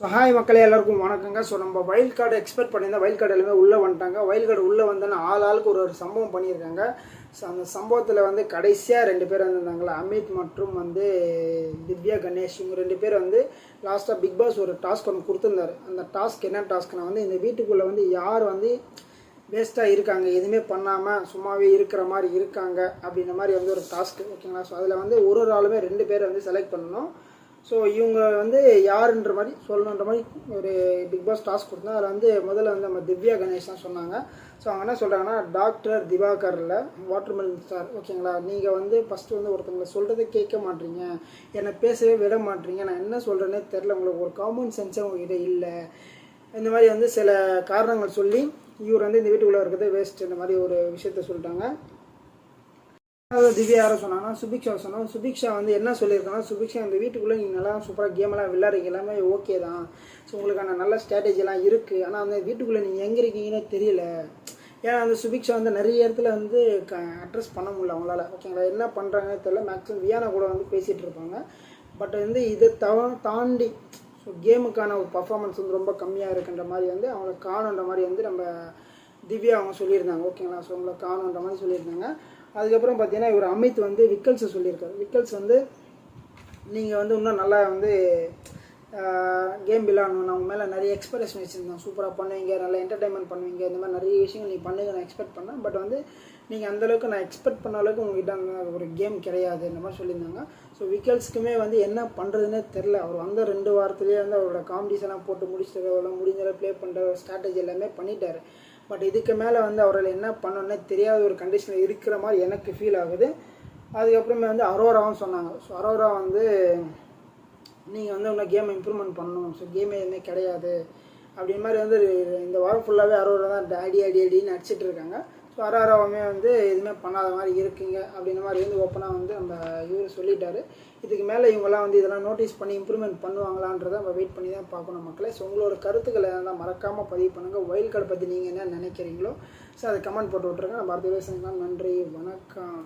Hi மக்களே, எல்லாருக்கும் வணக்கங்க. ஸோ நம்ம வைல்ட் கார்டு எக்ஸ்பெக்ட் பண்ணியிருந்தா வைல்ட் கார்டு எல்லாமே உள்ளே வந்துட்டாங்க. வைல்ட் கார்டு உள்ளே வந்தோன்னா ஆளுக்கு ஒரு சம்பவம் பண்ணியிருக்காங்க. ஸோ அந்த சம்பவத்தில் கடைசியாக 2 பேர் வந்திருந்தாங்களா, அமித் மற்றும் திவ்யா கணேஷ். இவங்க 2 பேர் லாஸ்ட்டாக பிக் பாஸ் ஒரு டாஸ்க் ஒன்று கொடுத்துருந்தாரு. அந்த டாஸ்க் என்ன டாஸ்க்னா இந்த வீட்டுக்குள்ளே யார் வேஸ்ட்டாக இருக்காங்க, எதுவுமே பண்ணாமல் சும்மாவே இருக்கிற மாதிரி இருக்காங்க அப்படின்ற மாதிரி ஒரு டாஸ்க்கு, ஓகேங்களா. ஸோ அதில் ஒரு ஆளுமே 2 பேர் செலக்ட் பண்ணணும். ஸோ இவங்க யாருன்ற மாதிரி சொல்லணுன்ற மாதிரி ஒரு பிக் பாஸ் டாஸ்க் கொடுத்தா அதில் முதல்ல நம்ம திவ்யா கணேஷ் தான் சொன்னாங்க. ஸோ அவங்க என்ன சொல்கிறாங்கன்னா, டாக்டர் திவாகரில் வாட்டர்மெலன் ஸ்டார், ஓகேங்களா. நீங்கள் ஃபஸ்ட்டு ஒருத்தவங்களை சொல்கிறத கேட்க மாட்டீங்க, என்னை பேசவே விட மாட்டீங்க, நான் என்ன சொல்கிறேன்னே தெரில, உங்களுக்கு ஒரு காமன் சென்ஸே உங்ககிட்ட இல்லை, இந்த மாதிரி சில காரணங்கள் சொல்லி இவர் இந்த வீட்டுக்குள்ளே இருக்கிறது வேஸ்ட், இந்த மாதிரி ஒரு விஷயத்த சொல்லிட்டாங்க. அதாவது திவ்யா யாரை சொன்னாங்கன்னா சுபிக்ஷா சொன்னாங்க. சுபிக்ஷா என்ன சொல்லியிருக்காங்கன்னா, சுபிக்ஷா இந்த வீட்டுக்குள்ளே நீங்கள் நல்லா சூப்பராக கேமெல்லாம் விளையாடுறீங்க, எல்லாமே ஓகே தான், ஸோ உங்களுக்கான நல்ல ஸ்ட்ராட்டஜிலாம் இருக்குது, ஆனால் வீட்டுக்குள்ளே நீங்கள் எங்கே இருக்கீங்கன்னே தெரியல. ஏன்னா சுபிக்ஷா நிறைய இடத்துல அட்ரஸ் பண்ண முடியல அவங்களால, ஓகேங்களா. என்ன பண்ணுறாங்கன்னு தெரியல. மேக்ஸிமம் வியானா கூட பேசிகிட்டு இருப்பாங்க. பட் இதை தாண்டி ஸோ கேமுக்கான ஒரு பர்ஃபார்மன்ஸ் ரொம்ப கம்மியாக இருக்குன்ற மாதிரி அவங்கள காணுன்ற மாதிரி நம்ம திவ்யா அவங்க சொல்லியிருந்தாங்க, ஓகேங்களா. ஸோ உங்களை காணுன்ற மாதிரி சொல்லியிருந்தாங்க. அதுக்கப்புறம் பார்த்தீங்கன்னா இவர் அமித் விக்கல்ஸை சொல்லியிருக்காரு. விக்கல்ஸ் நீங்கள் இன்னும் நல்லா கேம் விளாடணும், அவங்க மேலே நிறைய எக்ஸ்பெக்டேஷன் வச்சுருந்தேன், சூப்பராக பண்ணுவீங்க, நல்லா என்டர்டைன்மெண்ட் பண்ணுவீங்க, இந்த மாதிரி நிறைய விஷயங்கள் நீங்கள் பண்ணுங்க நான் எக்ஸ்பெக்ட் பண்ணேன். பட் நீங்கள் அந்தளவுக்கு நான் எக்ஸ்பெக்ட் பண்ண அளவுக்கு உங்கள்கிட்ட அந்த ஒரு கேம் கிடையாது, இந்த மாதிரி சொல்லியிருந்தாங்க. ஸோ விக்கல்ஸ்க்குமே என்ன பண்ணுறதுனே தெரில. அவர் 2 வாரத்துலேயே அவரோட காம்படிஷனாக போட்டு முடிச்சுட்டு அவரெல்லாம் முடிஞ்ச ப்ளே பண்ணுற ஸ்ட்ராட்டஜி எல்லாமே பண்ணிட்டார். பட் இதுக்கு மேலே அவரால் என்ன பண்ணணுன்னே தெரியாத ஒரு கண்டிஷனில் இருக்கிற மாதிரி எனக்கு ஃபீல் ஆகுது. அதுக்கப்புறமே அரோராவும் சொன்னாங்க. ஸோ அரோரா நீங்கள் இன்னும் கேமை இம்ப்ரூவ்மெண்ட் பண்ணணும், ஸோ கேமே எதுவுமே கிடையாது அப்படின்ற மாதிரி இந்த வாரம் ஃபுல்லாகவே அரோரா தான் அடின்னு அடிச்சிட்டு இருக்காங்க. ஸோ அரோராவுமே எதுவுமே பண்ணாத மாதிரி இருக்குங்க அப்படின்ற மாதிரி ஓப்பனாக நம்ம இவர் சொல்லிட்டாரு. இதுக்கு மேலே இவங்கெல்லாம் இதெல்லாம் நோட்டீஸ் பண்ணி இம்ப்ரூவ்மெண்ட் பண்ணுவாங்களான்றதை நம்ம வெயிட் பண்ணி தான் பார்க்கணும் மக்களே. ஸோ உங்களோட கருத்துக்களை எல்லாம் மறக்காமல் பதிவு பண்ணுங்கள். வைல்ட் கார்டு பற்றி நீங்கள் என்ன நினைக்கிறீங்களோ ஸோ அதை கமெண்ட் போட்டு விட்ருங்க. நம்ம அடுத்த வீடியோ சந்திக்கலாம். நன்றி, வணக்கம்.